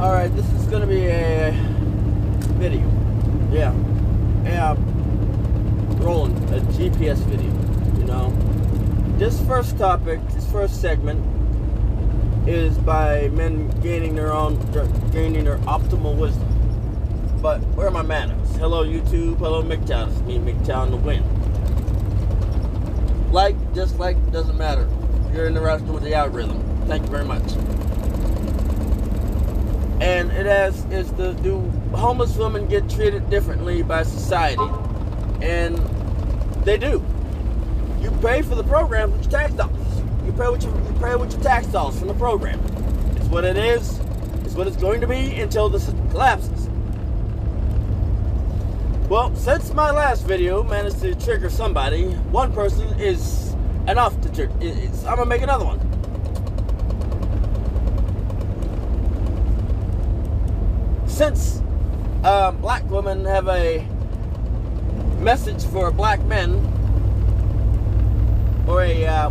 Alright, this is gonna be a video. Yeah. Rolling a GPS video, you know. This first topic, this first segment is by men gaining their optimal wisdom. But where are my manners? Hello YouTube, hello MGTOW. It's me, MGTOW, the win. Like, dislike, doesn't matter. You're interested with the algorithm. Thank you very much. And do homeless women get treated differently by society? And they do. You pay for the program with your tax dollars. You pay with your tax dollars from the program. It's what it is. It's what it's going to be until this collapses. Well, since my last video managed to trigger somebody, one person is enough to trigger. I'm gonna make another one. Since black women have a message for black men, or a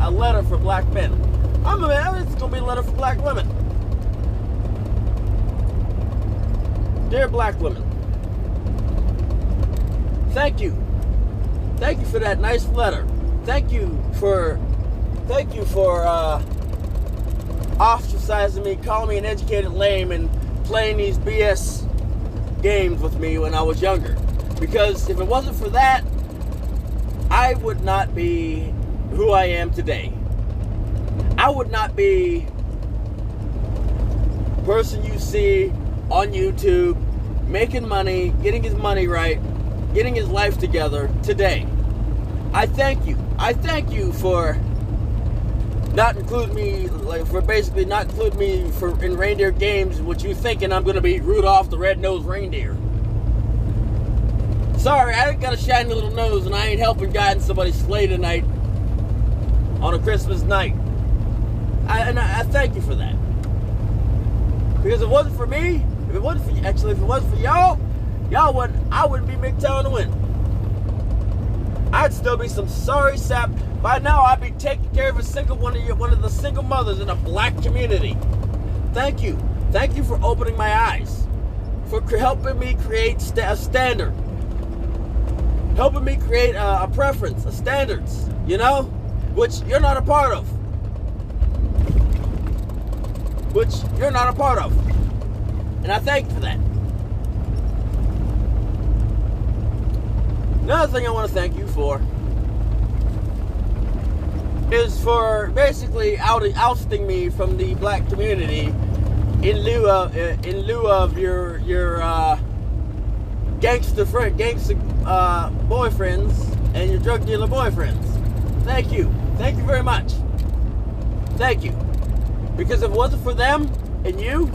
letter for black men, it's gonna be a letter for black women. Dear black women, thank you for that nice letter. Thank you for ostracizing me, calling me an educated lame, and playing these BS games with me when I was younger. Because if it wasn't for that, I would not be who I am today. I would not be the person you see on YouTube, making money, getting his money right, getting his life together today. I thank you. I thank you for not include me, in reindeer games, what you thinking I'm gonna be Rudolph the Red-Nosed Reindeer. Sorry, I ain't got a shiny little nose and I ain't helping guiding somebody's sleigh tonight on a Christmas night. I thank you for that. Because if it wasn't for me, if it wasn't for y'all, I wouldn't be MGTOW the win. I'd still be some sorry sap. By now, I'd be taking care of one of the single mothers in a black community. Thank you. Thank you for opening my eyes. For helping me create a standard. Helping me create a preference, a standards, you know? Which you're not a part of. And I thank you for that. Another thing I want to thank you for is for basically ousting me from the black community in lieu of your gangster boyfriends and your drug dealer boyfriends. Thank you very much. Thank you, because if it wasn't for them and you,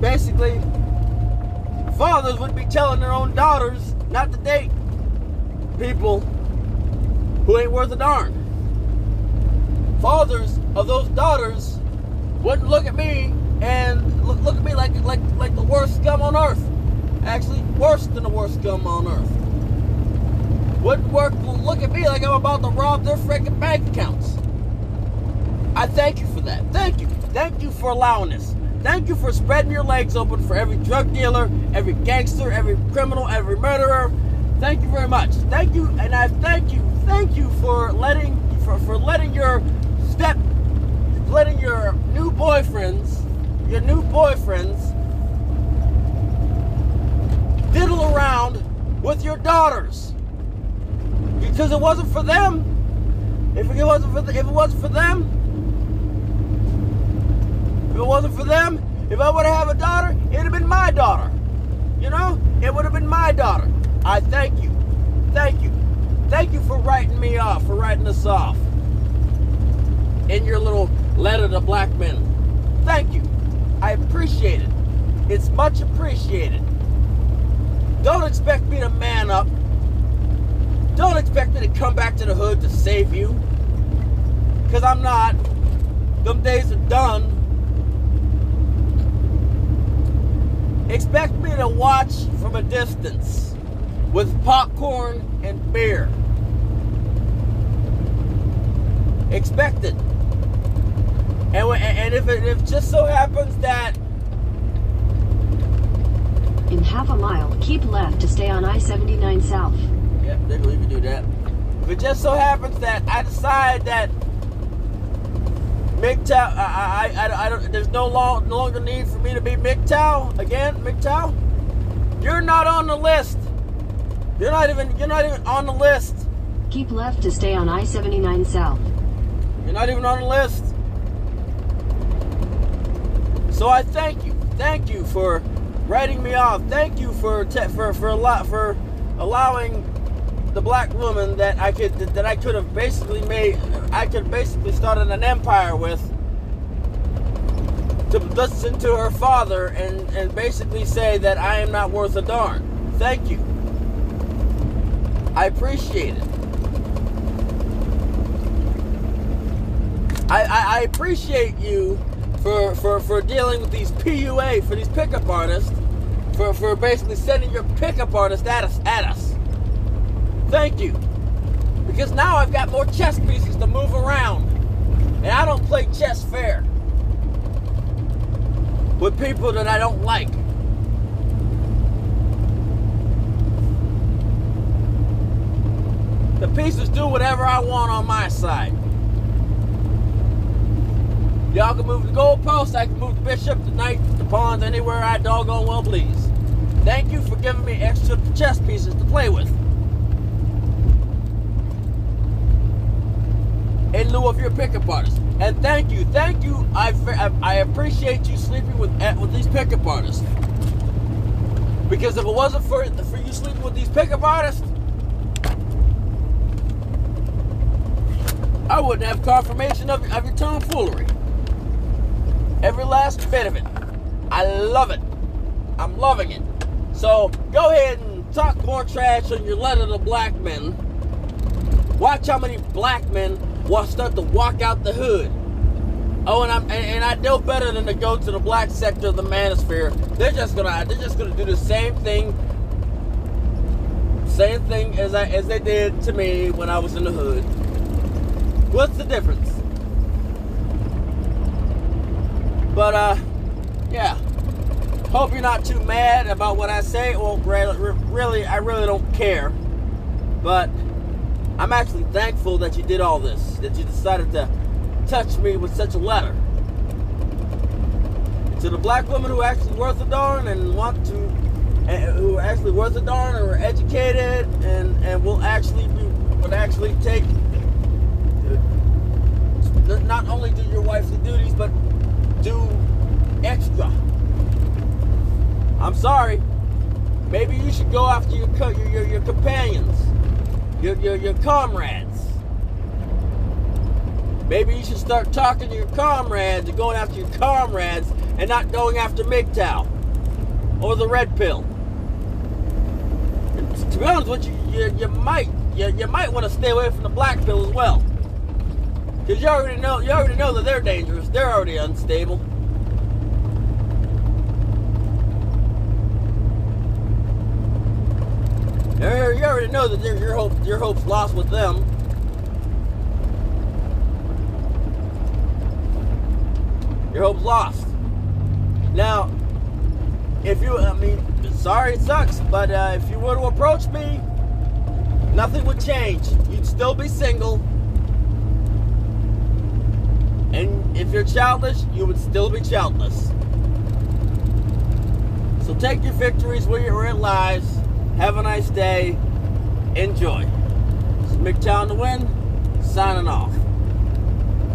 basically, fathers would be telling their own daughters not to date people who ain't worth a darn. Fathers of those daughters wouldn't look at me and look at me like the worst scum on earth. Actually, worse than the worst scum on earth. Wouldn't look at me like I'm about to rob their freaking bank accounts. I thank you for that. Thank you. Thank you for allowing this. Thank you for spreading your legs open for every drug dealer, every gangster, every criminal, every murderer. Thank you very much. Thank you, and I thank you for letting your new boyfriends diddle around with your daughters. Because it wasn't for them. If it wasn't for them, if I would have a daughter, it'd have been my daughter. You know? It would have been my daughter. I thank you. Thank you. Thank you for writing me off, for writing us off in your little letter to black men. Thank you. I appreciate it. It's much appreciated. Don't expect me to man up. Don't expect me to come back to the hood to save you. Because I'm not. Them days are done. Expect me to watch from a distance with popcorn and beer. expected. And if it just so happens that in half a mile, keep left to stay on I-79 South. yeah, they can even do that. If it just so happens that I decide that MGTOW, I don't, there's no longer need for me to be MGTOW again, MGTOW, you're not on the list. You're not even on the list. Keep left to stay on I-79 South. You're not even on the list. So I thank you for writing me off. Thank you for allowing the black woman that I could have basically started an empire with to listen to her father and basically say that I am not worth a darn. Thank you. I appreciate it. I appreciate you for dealing with these PUA, for these pickup artists, for basically sending your pickup artist at us. Thank you. Because now I've got more chess pieces to move around. And I don't play chess fair with people that I don't like. The pieces do whatever I want on my side. Y'all can move the goalposts, I can move the bishop, the knight, the pawns, anywhere I doggone well please. Thank you for giving me extra chess pieces to play with. In lieu of your pickup artists. And thank you. I appreciate you sleeping with these pickup artists. Because if it wasn't for you sleeping with these pickup artists, I wouldn't have confirmation of your tomfoolery. Every last bit of it. I love it. I'm loving it. So go ahead and talk more trash on your letter to black men. Watch how many black men will start to walk out the hood. Oh, and I know better than to go to the black sector of the manosphere. They're just gonna do the same thing as they did to me when I was in the hood. What's the difference? But yeah. Hope you're not too mad about what I say. Well, really, I really don't care. But I'm actually thankful that you did all this, that you decided to touch me with such a letter. To the black women who are actually worth a darn and who are actually worth a darn and are educated and would actually take, not only do your wifely duties, but do extra. I'm sorry. Maybe you should go after your companions. Your comrades. Maybe you should start talking to your comrades and going after your comrades and not going after MGTOW or the red pill. And to be honest with you, you might want to stay away from the black pill as well, because you already know that they're dangerous. They're already unstable. You already know that your hope's lost with them. Your hope's lost. Now, sorry it sucks, but if you were to approach me, nothing would change. You'd still be single. And if you're childless, you would still be childless. So take your victories where it lies. Have a nice day. Enjoy. This is MGTOW in the Wind, signing off.